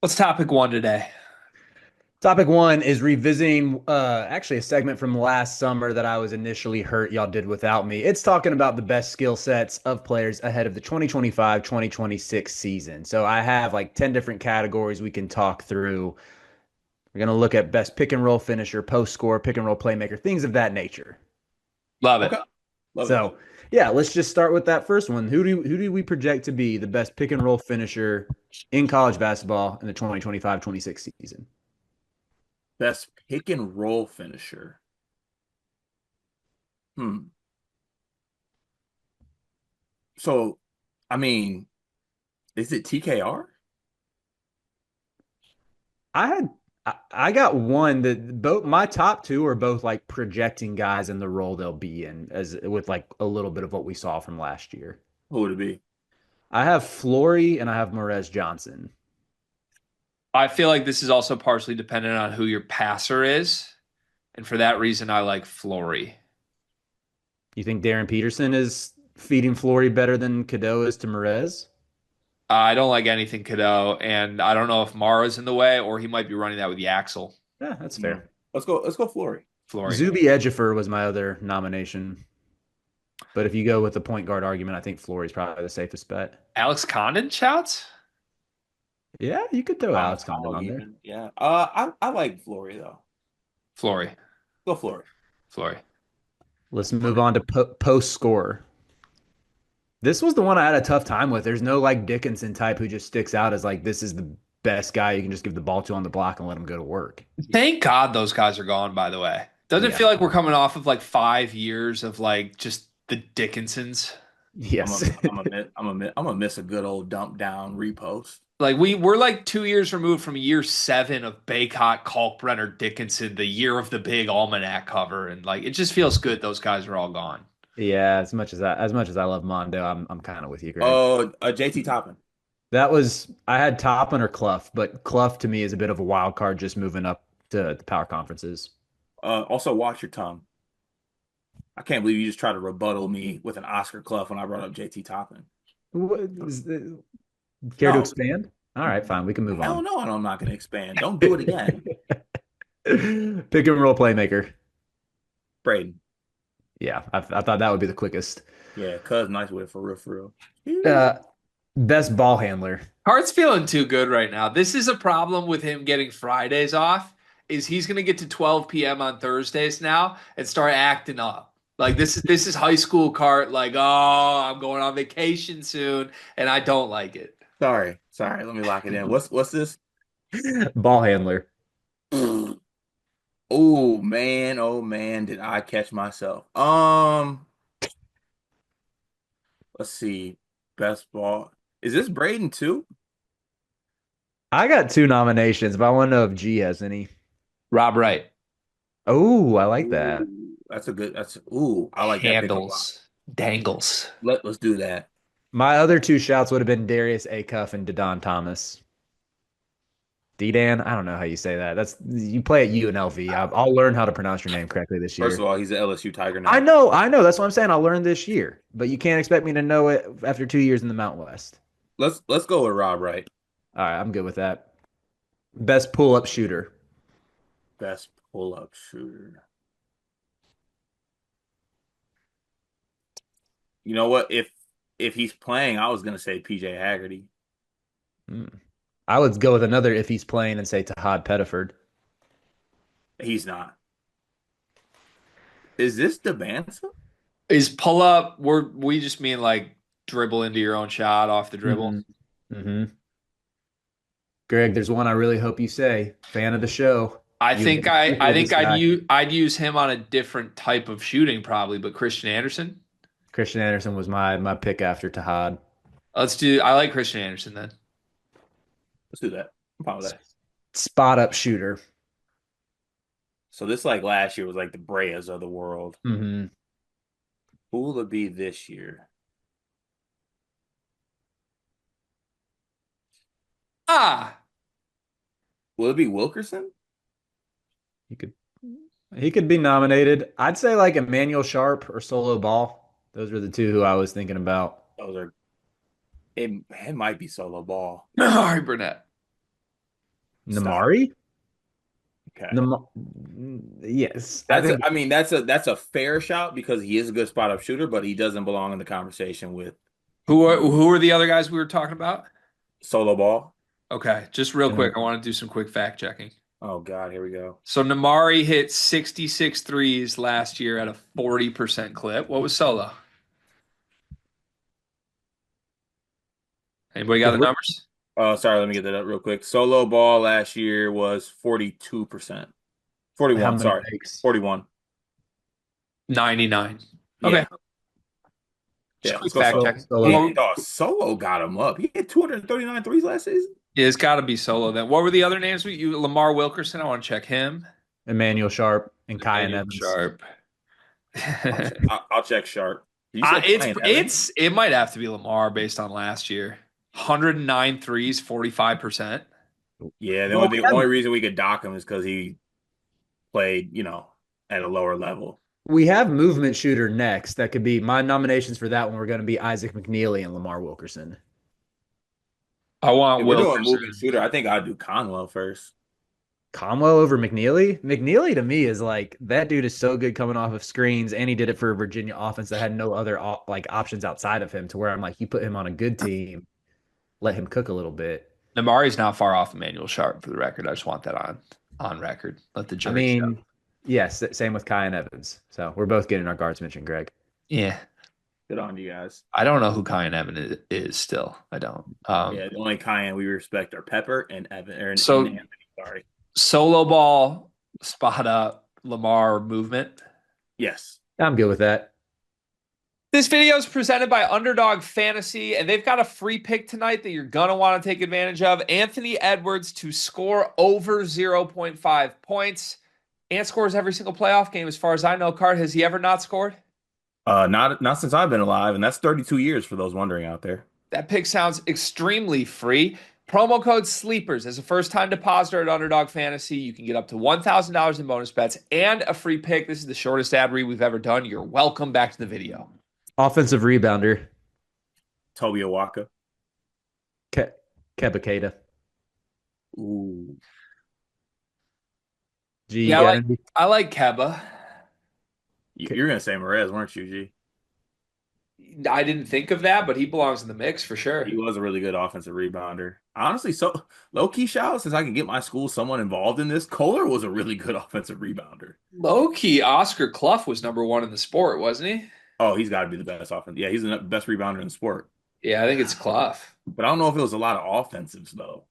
What's topic one today? Topic one is revisiting actually a segment from last summer that I was initially hurt y'all did without me. It's talking about the best skill sets of players ahead of the 2025-2026 season. So I have like 10 different categories we can talk through. We're going to look at best pick and roll finisher, post score, pick and roll playmaker, things of that nature. Love Okay. it. Love it. So, yeah, let's just start with that first one. Who do we project to be the best pick and roll finisher in college basketball in the 2025-26 season? Best pick and roll finisher. Hmm. So, I mean, is it TKR? I had I got one that both my top two are both like projecting guys in the role they'll be in as with like a little bit of what we saw from last year. Who would it be? I have Flory and I have Morez Johnson. I feel like this is also partially dependent on who your passer is. And for that reason, I like Flory. You think Darren Peterson is feeding Flory better than Cadeau is to Morez? I don't like anything Cadeau, and I don't know if Mara's in the way or he might be running that with the Axel. Yeah, that's Hmm. fair. Let's go Flory. Flory. Zuby Ejiofor was my other nomination. But if you go with the point guard argument, I think Flory's probably the safest bet. Alex Condon shouts? Yeah, you could throw Alex Condon Dog on there. even. Yeah. I like Flory though. Flory. Go Flory. Flory. Let's move on to post score. This was the one I had a tough time with. There's no like Dickinson type who just sticks out as like this is the best guy you can just give the ball to on the block and let him go to work. Thank God those guys are gone, by the way. Doesn't Yeah. feel like we're coming off of like 5 years of like just the Dickinsons. I'm Yes. a I'm a miss, I'm a miss a good old dump down repost. Like we're like 2 years removed from year seven of Baycott, Kalkbrenner, Dickinson, the year of the big almanac cover, and like it just feels good those guys are all gone. Yeah, as much as I love Mondo, I'm kind of with you, Greg. Oh, JT Toppin. That was I had Toppin or Clough, but Clough to me is a bit of a wild card just moving up to the power conferences. Also watch your tongue. I can't believe you just tried to rebuttal me with an Oscar Clough when I brought up JT Toppin. Care to No, expand? All right, fine, we can move hell on. no, and I'm not going to expand. Don't do it again, Pick and roll playmaker. Braden. Yeah, I thought that would be the quickest. Yeah, cuz nice with it for real. Uh, best ball handler. Hart's feeling too good right now. This is a problem with him getting Fridays off, is he's gonna get to 12 p.m. on Thursdays now and start acting up. Like this is high school Cart, like, oh, I'm going on vacation soon, and I don't like it. Sorry. Let me lock it in. What's this? Ball handler. Oh man, did I catch myself? Let's see. Best ball. Is this Braden too? I got two nominations, but I want to know if G has any. Rob Wright Oh, I like that. Ooh, I like that pick a lot. handles, dangles. Let's do that. My other two shouts would have been Darius Acuff and Dedon Thomas. D-Dan, I don't know how you say that. That's you play at UNLV. I'll learn how to pronounce your name correctly this First year. of all, he's an LSU Tiger I now. know, I know. That's what I'm saying. I'll learn this year, but you can't expect me to know it after 2 years in the Mountain West. Let's go with Rob Wright. All right, I'm good with that. Best pull-up shooter. Best pull-up shooter. You know what? If he's playing, I was gonna say PJ Haggerty. Hmm. I would go with another if he's playing and say Tahad Pettiford. He's not. Is this Debanza? Is pull up? We just mean like dribble into your own shot off the dribble. Hmm. Hmm. Greg, there's one I really hope you say. Fan of the show. I You think made I fun I of think this guy. I'd use him on a different type of shooting probably, but Christian Anderson. Christian Anderson was my pick after Tahad. I like Christian Anderson then. Let's do that. I'm fine with S- that. Spot up shooter. So this like last year was like the Breas of the world. Hmm. Who will it be this year? Ah, Will it be Wilkerson? He could he could be nominated. I'd say like Emmanuel Sharp or Solo Ball. Those were the two who I was thinking about. Those are it might be solo ball. Harry Burnett. Stop. Namari? Okay. Nam yes, I think I mean, that's a fair shout because he is a good spot up shooter, but he doesn't belong in the conversation with Who are the other guys we were talking about? solo ball. Okay, just real quick, and I want to do some quick fact checking. Oh God, here we go. So Namari hit 66 threes last year at a 40% clip. What was Solo? Anybody got if the we're numbers? Sorry, let me get that up real quick. Solo ball last year was 42%. how 41, many sorry. makes? 41. 99. Okay, Yeah. just Yeah, quick let's go fact solo. check. Solo. Solo got him up. He hit 239 threes last season. Yeah, it's got to be Solo then. What were the other names? Lamar Wilkerson. I want to check him. Emmanuel Sharp and Kyan Emmanuel Evans. Sharp. I'll check sharp. You said Ryan Evans? It might have to be Lamar based on last year. 109 threes, 45%. Yeah, Well, the only reason we could dock him is because he played, at a lower level. we have movement shooter next. That could be my nominations for that one. We're going to be Isaac McNeely and Lamar Wilkerson. I want If we're doing moving Wilkerson. shooter, I think I'd do Conwell first. Conwell over McNeely. McNeely to me is like that dude is so good coming off of screens, and he did it for a Virginia offense that had no other like options outside of him. To where I'm like, you put him on a good team, let him cook a little bit. Namari's not far off Emmanuel Sharp for the record. I just want that on record. Let the I jury show. mean, yes, same with Kyan Evans. So we're both getting our guards mentioned, Greg. Yeah. Good on you guys. I don't know who Kyan Evan is still. I don't. Yeah, the only Cayenne we respect are Pepper and Evan and So Anthony. Sorry. solo ball, spot up, Lamar movement. Yes. I'm good with that. This video is presented by Underdog Fantasy, and they've got a free pick tonight that you're going to want to take advantage of. Anthony Edwards to score over 0.5 points. Ant scores every single playoff game, as far as I know. Card, has he ever not scored? Not since I've been alive, and that's 32 years for those wondering out there. That pick sounds extremely free. Promo code SLEEPERS as a first-time depositor at Underdog Fantasy. You can get up to $1,000 in bonus bets and a free pick. This is the shortest ad read we've ever done. You're welcome. Back to the video. Offensive rebounder, Toby Awaka. Kebakata. Ooh. G, you Yeah, got any? I like Keba. You're gonna say Perez, weren't you, G? I didn't think of that, but he belongs in the mix for He sure. was a really good offensive rebounder. Honestly, so low-key shout out, since I can get my school someone involved in this. Kohler was a really good offensive rebounder. Low key, Oscar Clough was number one in the sport, wasn't he? Oh, he's got to be the best offense. Yeah, he's the best rebounder in the sport. Yeah, I think it's Clough. But I don't know if it was a lot of offensives though.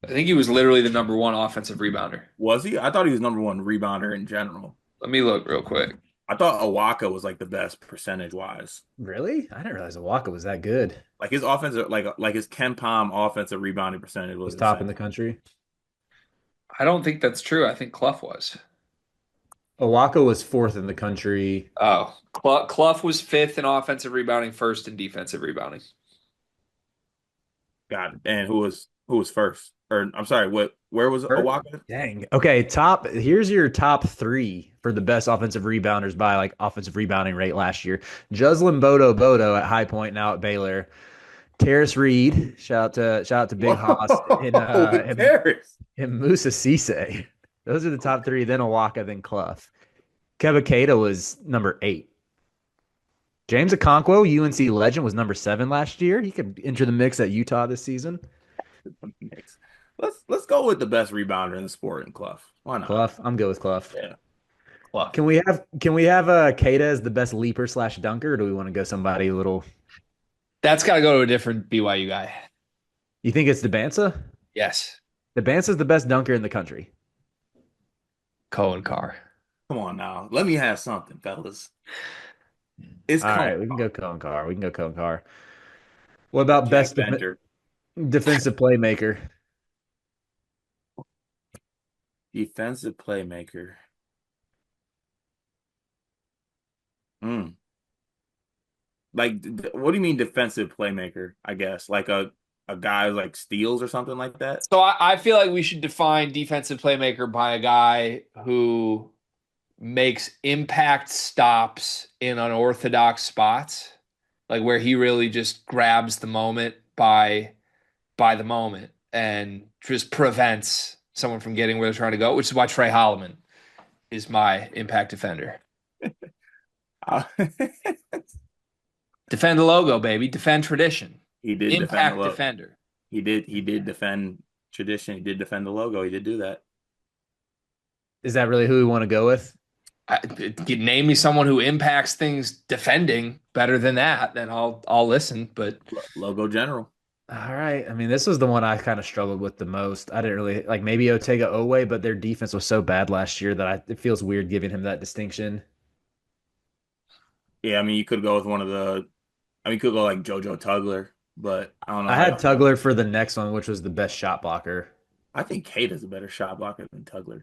I think he was literally the number one offensive rebounder. Was he? I thought he was number one rebounder in general. Let me look real quick. I thought Awaka was like the best percentage wise. Really? I didn't realize Awaka was that good. Like his offensive, like his Ken Palm offensive rebounding percentage was Was top in insane. the country. I don't think that's true. I think Clough was. Awaka was fourth in the country. Oh, Clough was fifth in offensive rebounding, first in defensive rebounding. Got it. And who was first? Or I'm sorry, where was Awaka? Dang. Okay, top. Here's your top three for the best offensive rebounders by like offensive rebounding rate last year. Juslin Bodo at High Point, now at Baylor. Terrace Reed, shout out to Big Hoss and Whoa, Paris. and Musa Cisse. Those are the top three. Then Awaka, then Clough. Kebakata was number 8. James Okonkwo, UNC legend, was number 7 last year. He could enter the mix at Utah this season. Let's go with the best rebounder in the sport in Clough. Why not? Clough, I'm good with Clough. Yeah. Clough. Can we have Kata as the best leaper / dunker, or do we want to go somebody a little? That's got to go to a different BYU guy. You think it's DeBansa? Yes. DeBansa's the best dunker in the country. Cohen Carr. Come on now. Let me have something, fellas. It's All right, we can go Cohen Carr. What about Jack best Benter. defensive playmaker? Defensive playmaker. Mm. Like, what do you mean defensive playmaker? I guess like a guy like steals or something like that. So I feel like we should define defensive playmaker by a guy who makes impact stops in unorthodox spots, like where he really just grabs the moment by the moment and just prevents someone from getting where they're trying to go, which is why Trey Holloman is my impact defender. Uh, Defend the logo, baby. Defend tradition. he did defend the Impact logo. defender. He did defend tradition. He did defend the logo. He did do that. Is that really who we want to go with? Name me someone who impacts things defending better than that, then I'll listen. But Logo general. All right. I mean, this was the one I kind of struggled with the most. I didn't really like maybe Otega Owe, but their defense was so bad last year that it feels weird giving him that distinction. Yeah, I mean, you could go with one of the. I mean, you could go like JoJo Tugler, but I don't know I how had y'all feel. Tugler for the next one, which was the best shot blocker. I think Kate is a better shot blocker than Tugler,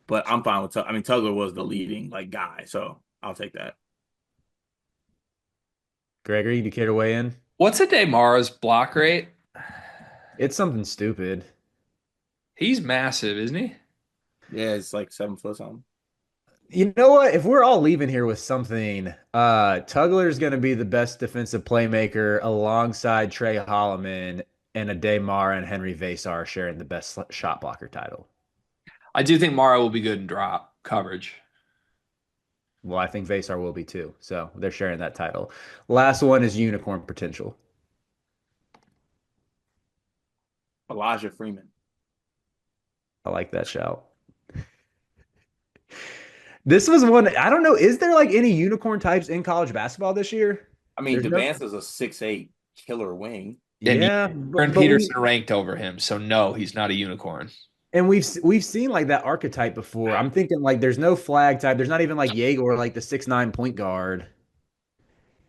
but I'm fine with. I mean, Tugler was the leading like guy, so I'll take that. Gregory, do you care to weigh in? what's a Mara's block rate? It's something stupid. He's massive, isn't he? Yeah, it's like 7 foot something. You know what? If we're all leaving here with something, Tugler's going to be the best defensive playmaker alongside Trey Holloman and Ade Mara and Henry Vasar sharing the best shot blocker title. I do think Mara will be good in drop coverage. Well, I think Vasar will be too. So they're sharing that title. Last one is unicorn potential. Elijah Freeman. I like that shout. This was one, I don't know. Is there like any unicorn types in college basketball this year? I mean, There's no, Devance is a 6'8" killer wing. And yeah, Aaron but Peterson ranked over him, so no, he's not a unicorn. and we've seen like that archetype before. I'm thinking like there's no flag type. There's not even like Jaeger, like the 6'9" point guard.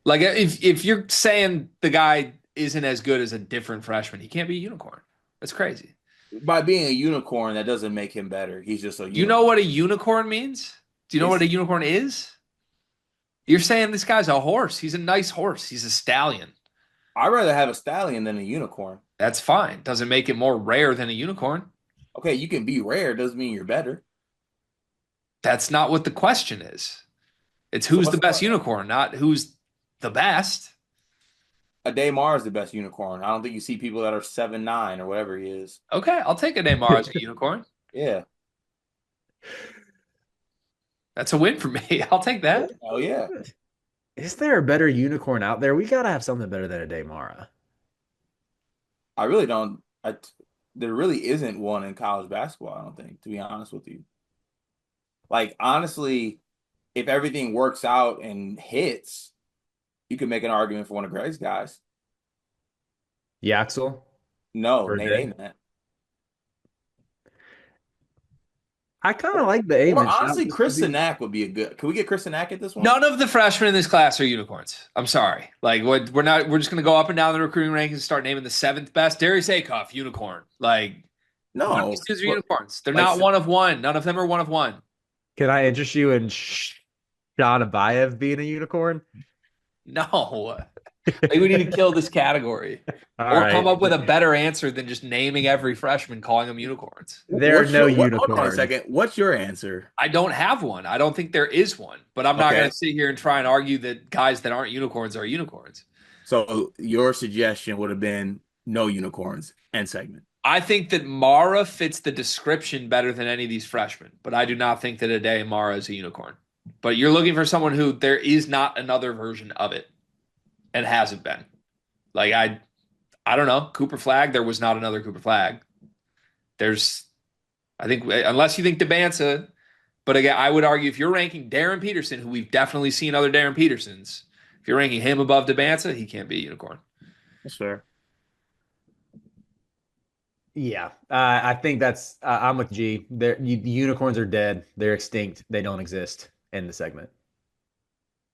Like if you're saying the guy isn't as good as a different freshman, he can't be a unicorn. That's crazy. By being a unicorn, that doesn't make him better. He's just a Do you know unicorn. what a unicorn means? Do you know what It's, a unicorn is? You're saying this guy's a horse. He's a nice horse. He's a stallion. I'd rather have a stallion than a unicorn. That's fine. Doesn't make it more rare than a unicorn. Okay, you can be rare, doesn't mean you're better. That's not what the question is. It's So who's the what's best unicorn, not who's the best. Ademar is the best unicorn. I don't think you see people that are 7'9" or whatever he is. Okay, I'll take a Neymar as a unicorn. Yeah. That's a win for me. I'll take that. Oh yeah. Is there a better unicorn out there? We gotta have something better than a Daymara. I really don't. There really isn't one in college basketball, I don't think, to be honest with you. Like, honestly, if everything works out and hits, you could make an argument for one of Greg's guys. Yaxel No, for a Nate day. Ament. I kind of like the Or Amen shout. honestly, Chris Sinak would be a good. Can we get Chris Sinak at this one? None of the freshmen in this class are unicorns. I'm sorry. Like what we're not we're just gonna go up and down the recruiting rankings and start naming the seventh best. Darius Acuff, unicorn. Like none of No. these dudes are But, unicorns. They're like, not one of one. None of them are one of one. Can I interest you in Sean Abayev being a unicorn? No. Like we need to kill this category. All Or right. come up with a better answer than just naming every freshman, calling them unicorns. There are what's no hold on a unicorns. second. What's your answer? I don't have one. I don't think there is one. But I'm not Okay. going to sit here and try and argue that guys that aren't unicorns are unicorns. So your suggestion would have been no unicorns end segment. I think that Mara fits the description better than any of these freshmen, but I do not think that Ade Mara is a unicorn. But you're looking for someone who there is not another version of it and hasn't been. Like I don't know, Cooper Flag, there was not another Cooper Flag. I think unless you think DeBanza, but again, I would argue if you're ranking Darren Peterson, who we've definitely seen other Darren Petersons, if you're ranking him above DeBanza, he can't be a unicorn. That's fair. Yeah, I think that's. I'm with G. Unicorns are dead. They're extinct. They don't exist in the segment.